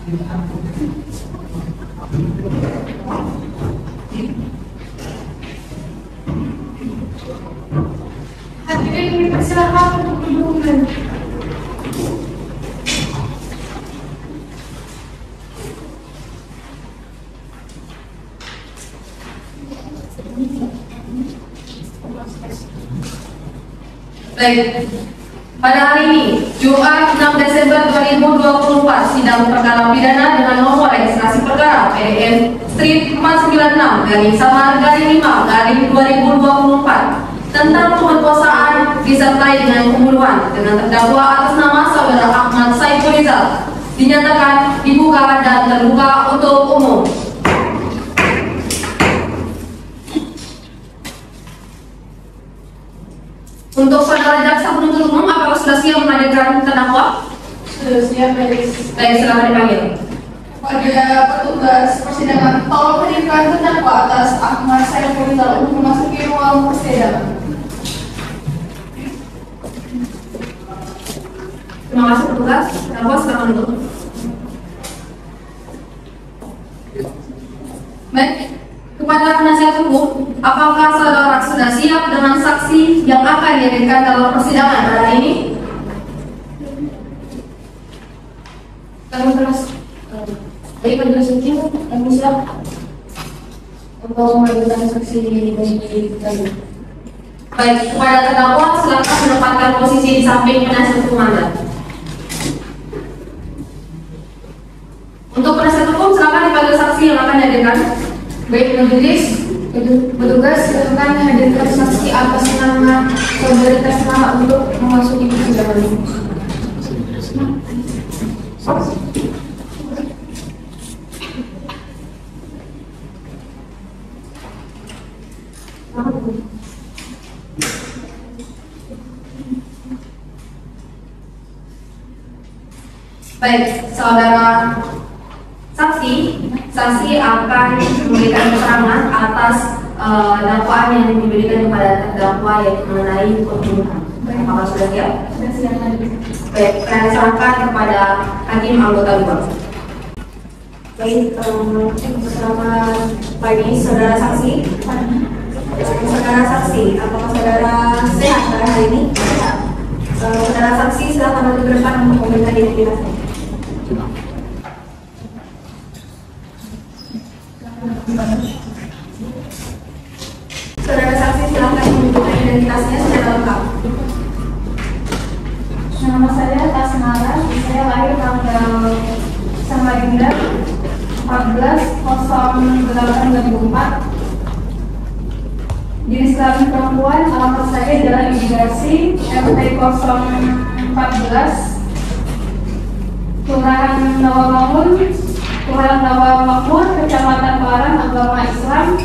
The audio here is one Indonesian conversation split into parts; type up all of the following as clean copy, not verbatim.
Hadirin dipersilakan untuk duduk. Baik, pada hari ini, Jumat 6 Desember 2024, sidang perkara pidana dengan nomor registrasi perkara PDN Street 496-5-2024 tentang pemerkosaan disertai dengan pembunuhan dengan terdakwa atas nama saudara Ahmad Saiful Rizal dinyatakan dibuka dan terbuka untuk umum. Untuk saudara jaksa penuntut umum, apakah sudah siap menghadirkan terdakwa? Sudah siap, Baik, silakan dipanggil. Pada petugas persidangan, tolong hadirkan terdakwa atas Ahmad Saiful Rizal untuk memasuki ruang persidangan. Terima kasih petugas. Terdakwa silakan duduk. Baik, kepada penasihat hukum, apakah saudara sudah siap dengan saksi yang akan dihadirkan dalam persidangan pada hari ini? Kami terus. Baik, majelis hakim, kami siap untuk mengajukan saksi dari kami. Baik, kepada terdakwa silakan menempatkan posisi di samping penasihat hukum Anda. Untuk penasihat hukum silakan dipanggil saksi yang akan dihadirkan. Baik, majelis, petugas silakan hadirkan saksi atas nama saudari Tesla untuk memasuki persidangan. Baik, saudara saksi akan memberikan keterangan atas dakwaan yang diberikan kepada terdakwa yaitu mengenai pembunuhan. Apakah sudah siap? Sudah siap. Baik, saya serahkan kepada hakim anggota dewan. Baik, selamat pagi saudara saksi. Saudara saksi, apakah saudara sehat pada hari ini? Saudara saksi silakan maju ke depan untuk memberikan identitasnya. Saudara saksi silakan menunjukkan identitasnya secara lengkap. Nama saya Tasmara, saya lahir tanggal Samarinda 14/08/2004. Jenis kelamin perempuan, alamat saya Jalan Imigrasi RT 014 Kelurahan Nawamangun, Kelurahan Nawamakmur, Kecamatan Baran, agama Islam.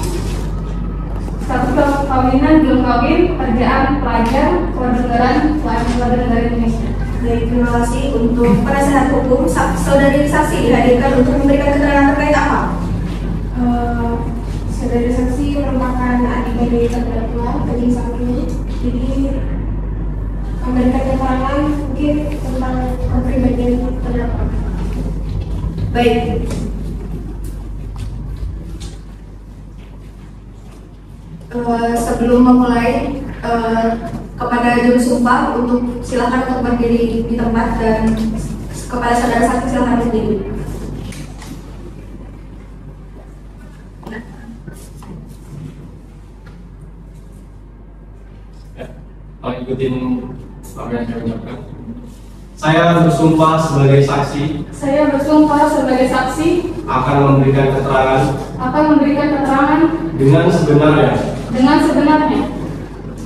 Status perkawinan belum kawin, kerjaan pelajar, kewarganegaraan warga negara Indonesia. Baik, terima kasih. Untuk penasehat hukum, saudari saksi dihadirkan untuk memberikan keterangan terkait apa? Saudari saksi merupakan adik dari terdakwa tadi sampingnya, jadi memberikan keterangan mungkin tentang kepribadian terdakwa. Baik. Sebelum memulai, kepada juru sumpah untuk silakan untuk berdiri di tempat dan kepada saudara saksi silakan berdiri. Kalau ikutin apa yang saya ucapkan. Saya bersumpah sebagai saksi. Saya bersumpah sebagai saksi Akan memberikan keterangan. Dengan sebenarnya.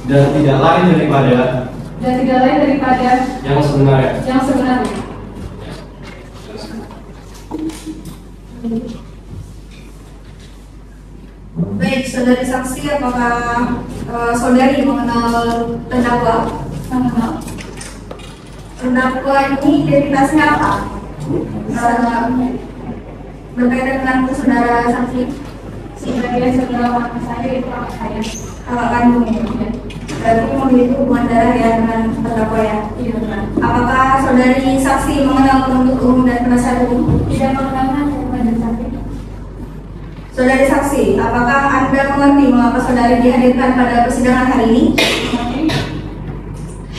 Dan tidak lain daripada. Yang sebenarnya. Baik, saudari saksi, apakah saudari mengenal terdakwa? Mengenal. Terdakwa ini identitasnya apa? Berkaitan dengan saudara saksi. Sebagai saudara saya itu apa saya? kakak kandung ya. Berarti memiliki hubungan darah ya dengan terdakwa ya. Iya benar. Apakah saudari saksi mengenal penuntut umum dan penasihat hukum? Tidak mengenal kepada saksi. Saudari saksi, apakah Anda mengerti mengapa saudari dihadirkan pada persidangan hari ini?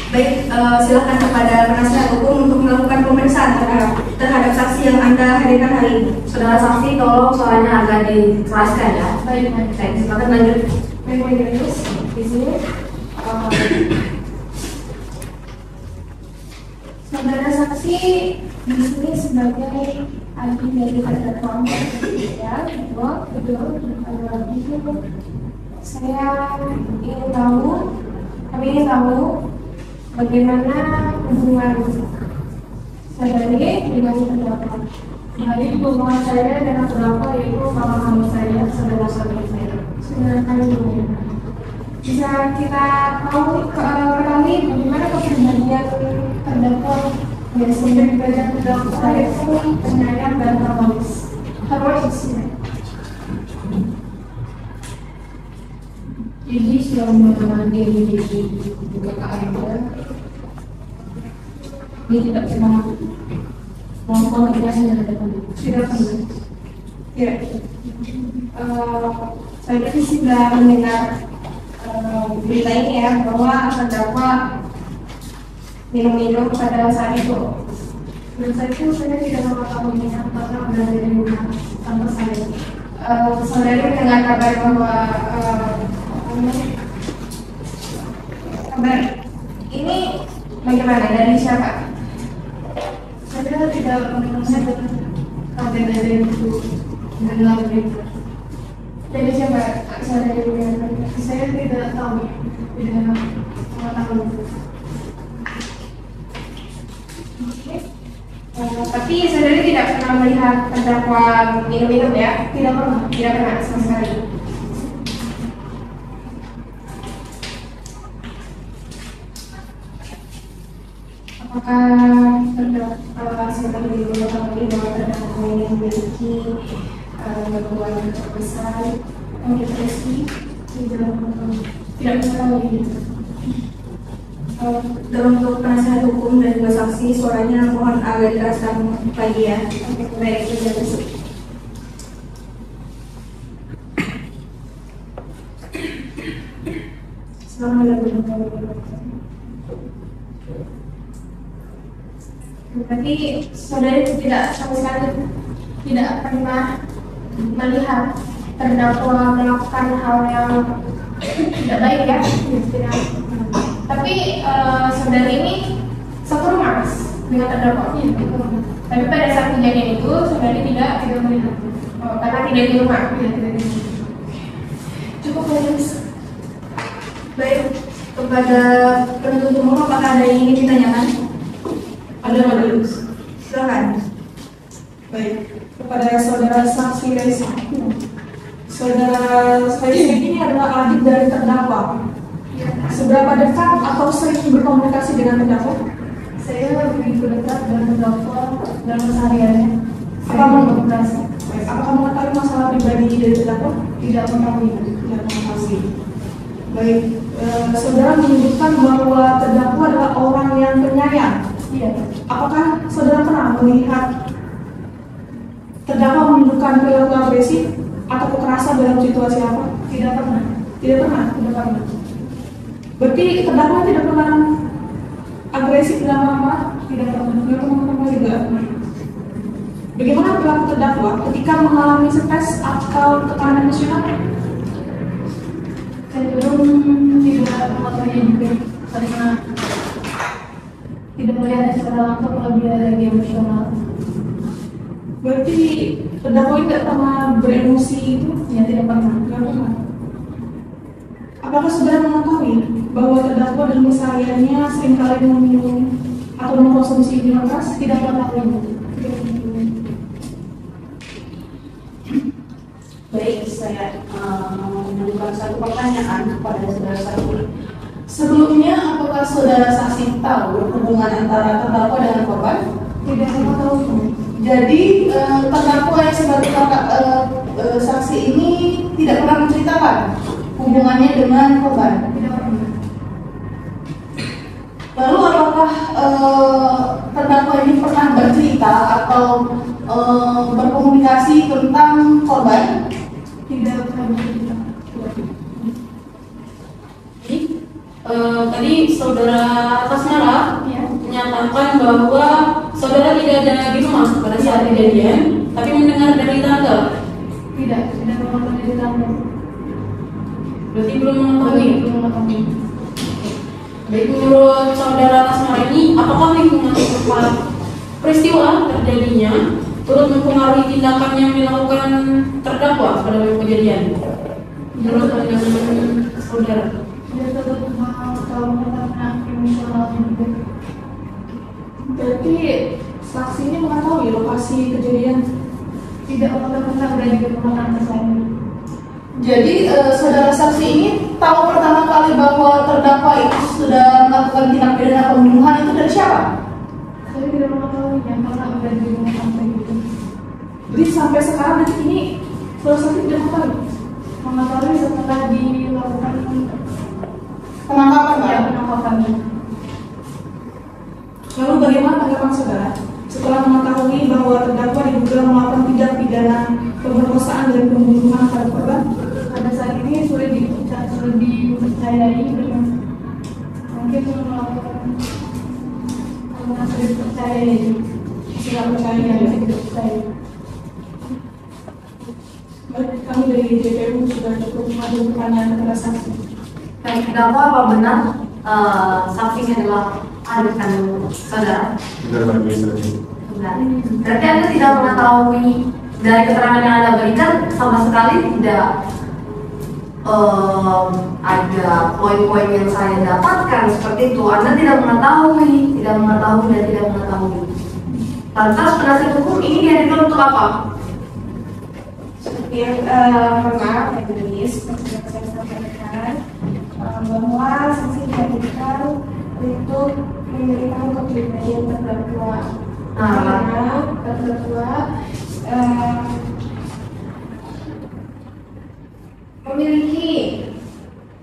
Baik, silakan kepada penasihat hukum untuk melakukan pemeriksaan terhadap saksi yang Anda hadirkan hari ini. Saudara saksi, tolong soalnya agak dijelaskan ya. Baik. Baik, silakan lanjut. Baik, di sini saudara saksi di sini sebagai ahli dari terdakwa ya, betul. Kami ingin tahu bagaimana hubungan saudari dengan terdakwa. Jadi hubungan saya dengan terdakwa yaitu mama kamu saya, saudara-saudara saya. Saudara kandung. Bisa kita ketahui bagaimana kepribadian terdakwa ya, sehingga dibaca terdakwa itu penyayang dan harmonis. Ya. Jadi selama dia menjadi kakak Anda, dia tidak pernah melakukan kekerasan yang ada pada Tidak pernah. Ya. Saya sudah mendengar berita ini ya, bahwa terdakwa minum-minum pada saat itu. Dan saya tidak mengetahui apakah benar dari rumah tanpa saya. Saudari mendengar kabar bahwa kabar ini bagaimana, dari siapa? Saya tidak mendengar kabar dari itu mengenal berita. Dari siapa? Saya tidak tahu, tidak mengetahui. Tapi saudari tidak pernah melihat terdakwa minum-minum ya? Tidak pernah sama sekali. Apakah saudari mengetahui bahwa terdakwa ini memiliki gangguan besar, depresi? Tidak mengetahui. Dalam untuk penasihat hukum dan juga saksi, suaranya mohon agak dikeraskan lagi ya. Baik, terima kasih. Berarti saudari tidak sama sekali tidak pernah melihat terdakwa melakukan hal yang tidak baik ya? Tidak. Tapi saudari ini satu rumah mas dengan terdakwa. Tapi pada saat kejadian itu saudari tidak melihat. Karena tidak di rumah. Cukup bagus. Baik, kepada penuntut umum apakah ada yang ingin ditanyakan? Ada Pak. Silakan. Baik, kepada saudara saksi Reza. Saudara Reza ini adalah adik dari terdakwa. Seberapa dekat atau sering berkomunikasi dengan terdakwa? Saya begitu dekat dengan terdakwa dalam kesehariannya. Apa mengetahui? Apakah mengetahui masalah pribadi dari terdakwa? Tidak mengetahui. Tidak mengetahui. Baik, saudara menyebutkan bahwa terdakwa adalah orang yang penyayang. Iya. Apakah saudara pernah melihat terdakwa menunjukkan perilaku agresif atau kekerasan dalam situasi apa? Tidak pernah. Tidak pernah. Tidak pernah. Berarti terdakwa tidak pernah agresif dalam apa? Tidak pernah. Tidak pernah juga. Bagaimana perilaku terdakwa ketika mengalami stres atau tekanan emosional? Cenderung tidak mengetahui juga karena tidak melihat secara langsung lebih dari emosional. Berarti terdakwa tidak pernah beremosi itu? Ya tidak pernah. Tidak pernah. Apakah saudara mengetahui bahwa terdakwa dalam kesehariannya seringkali meminum atau mengkonsumsi minuman keras? Tidak mengetahui. Baik, saya mengajukan satu pertanyaan kepada saudara saksi. Sebelumnya, apakah saudara saksi tahu hubungan antara terdakwa dengan korban? Tidak mengetahui. Jadi terdakwa yang sebagai kakak saksi ini tidak pernah menceritakan hubungannya dengan korban? Tidak pernah. Lalu apakah terdakwa ini pernah bercerita atau berkomunikasi tentang korban? Tidak pernah bercerita. Tadi saudara Kasmara Ya. menyatakan bahwa saudara tidak ada di rumah pada saat kejadian, tapi mendengar dari tangga. Tidak mengetahui di dalam. Berarti belum mengetahui. Belum mengetahui. Baik, menurut saudara Kasmara ini, apakah lingkungan tempat peristiwa terjadinya turut mempengaruhi tindakan yang dilakukan terdakwa pada kejadian? Menurut pandangan saudara? Dia tetap kalau karena emosional juga. Berarti saksinya mengetahui lokasi kejadian. Tidak pernah berada di rumah tangga saya. Jadi saudara saksi ini tahu pertama kali bahwa terdakwa itu sudah melakukan tindak pidana pembunuhan itu dari siapa? Saya tidak mengetahui yang pernah berada di rumah tangga itu. Jadi sampai sekarang detik ini saudara saksi tidak mengetahui. Mengetahui setelah dilakukan Penangkapan ya Pak? penangkapannya. Lalu bagaimana tanggapan saudara setelah mengetahui bahwa terdakwa diduga melakukan tindak pidana pemerkosaan dan pembunuhan terhadap korban? Pada saat ini sudah dipercayai dengan mungkin melakukan karena sudah dipercayai Tidak percaya ya? tidak dipercayai. Baik, kami dari JPU sudah cukup mengadu pertanyaan kepada saksi. Baik, terdakwa apa benar saksinya adalah adik kandung saudara? Benar bagi saya. Benar. Berarti Anda tidak mengetahui dari keterangan yang Anda berikan sama sekali tidak ada poin-poin yang saya dapatkan seperti itu. Anda tidak mengetahui dan tidak mengetahui. Lantas penasihat hukum ini dihadirkan untuk apa? Seperti yang pernah majelis saya sampaikan bahwa saksi dihadirkan untuk memberikan kepribadian terdakwa. Karena terdakwa memiliki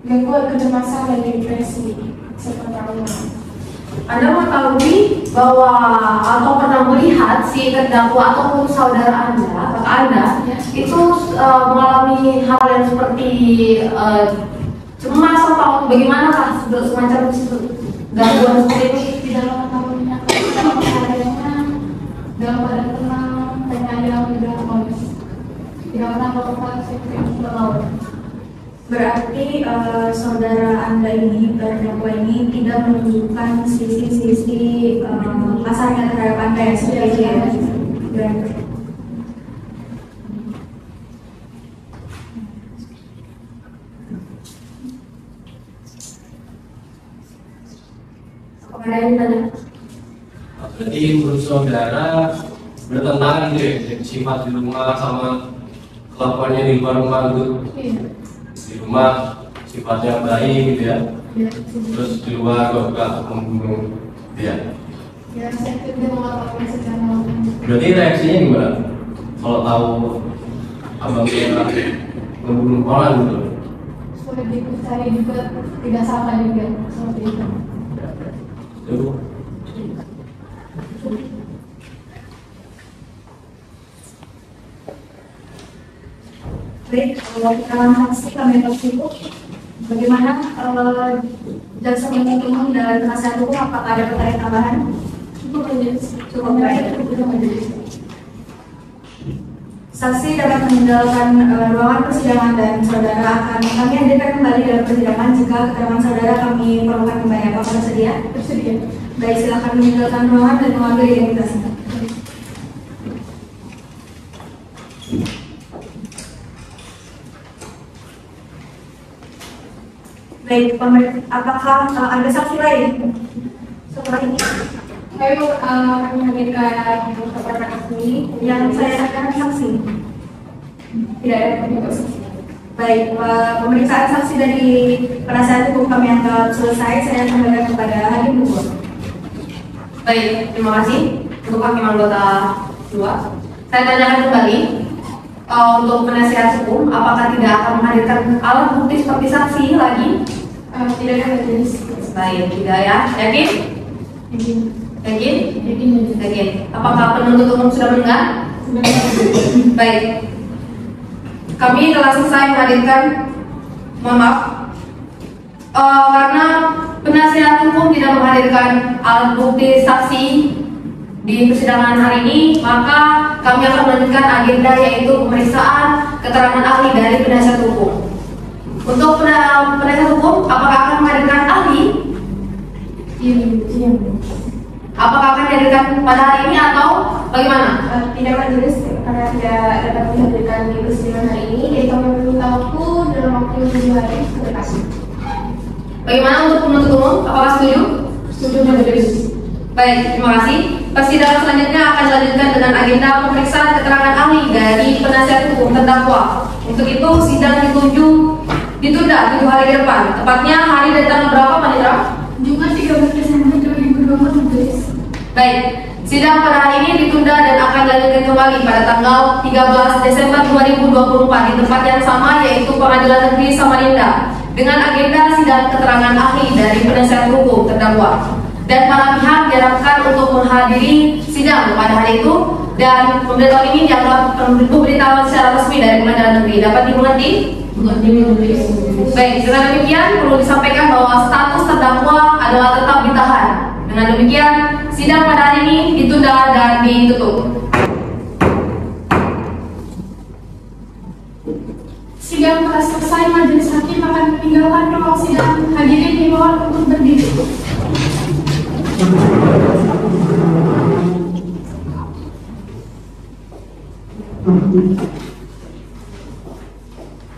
gangguan kecemasan dan depresi serta trauma. Anda mengetahui bahwa atau pernah melihat si terdakwa ataupun saudara Anda, kakak Anda, itu mengalami hal yang seperti cemas atau bagaimana semacam gangguan seperti itu? Tidak mengetahuinya karena keadaannya dalam keadaan tenang, penyayang, tidak kondis. Tidak pernah melakukan sesuatu yang melawan. Berarti saudara Anda ini, terdakwa ini tidak menunjukkan sisi-sisi kasarnya terhadap Anda yang seperti itu ya? Berarti. Apakah ada yang tanya? Berarti menurut saudara bertentangan gitu ya, sifat di rumah sama kelakuannya di luar rumah gitu. Iya. Di rumah sifatnya baik gitu ya, Ya, terus di luar juga membunuh dia. ya saya tidak mengetahui secara langsung. Berarti reaksinya gimana kalau tahu abangnya membunuh orang gitu? Sudah dipercaya juga tidak sama juga seperti itu. Itu Baik, kalau kita saksi kami tersebut, bagaimana jaksa penuntut umum dan penasihat hukum apakah ada pertanyaan tambahan? Cukup baik. Saksi dapat meninggalkan ruangan persidangan dan saudara akan kami hadirkan kembali dalam persidangan jika keterangan saudara kami perlukan kembali. Apakah bersedia? Bersedia. Baik, silakan meninggalkan ruangan dan mengambil identitasnya. Baik, apakah ada saksi lain setelah ini? Kami menghadirkan keterangan asli Yang saya akan saksi. tidak ada penyebab. Baik, pemeriksaan saksi dari penasihat hukum kami anggap selesai. Saya kembalikan kepada hakim hukum. Baik, terima kasih untuk hakim anggota 2. Saya tanyakan kembali, untuk penasihat hukum, apakah tidak akan menghadirkan alat bukti seperti saksi lagi? Tidak ada majelis. Baik, tidak ya. Yakin? Yakin. Yakin? Yakin. Yakin. Apakah penuntut umum sudah mendengar? Baik. Kami telah selesai menghadirkan, mohon maaf, karena penasihat hukum tidak menghadirkan alat bukti saksi di persidangan hari ini, maka kami akan melanjutkan agenda yaitu pemeriksaan keterangan ahli dari penasihat hukum. Untuk penasihat hukum, apakah akan menghadirkan ahli? Iya. Apakah akan dihadirkan pada hari ini atau bagaimana? Tidak majelis karena tidak dapat dihadirkan di persidangan hari ini, jadi kami meminta waktu dalam waktu 7 hari ke depan. Bagaimana untuk penuntut umum? Apakah setuju? Setuju majelis. Baik, terima kasih. Persidangan selanjutnya akan dilanjutkan dengan agenda pemeriksaan keterangan ahli dari penasihat hukum terdakwa. Untuk itu, sidang ditunda 7 hari ke depan. Tepatnya hari dan tanggal berapa, Panitra? Jumat 13 Desember 2020 majelis. Baik, sidang pada hari ini ditunda dan akan dilanjutkan kembali pada tanggal 13 Desember 2024 di tempat yang sama, yaitu Pengadilan Negeri Samarinda, dengan agenda sidang keterangan ahli dari penasihat hukum terdakwa. Dan para pihak diharapkan untuk menghadiri sidang pada hari itu, dan pemberitahuan ini dianggap pemberitahuan secara resmi dari Pengadilan Negeri. Dapat dimengerti? Baik, dengan demikian perlu disampaikan bahwa status terdakwa adalah tetap ditahan. Dengan demikian, sidang pada hari ini ditunda dan ditutup. Sidang telah selesai, majelis hakim akan meninggalkan ruang sidang. Hadirin dimohon untuk berdiri.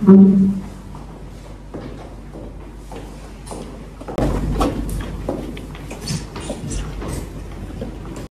Thank you.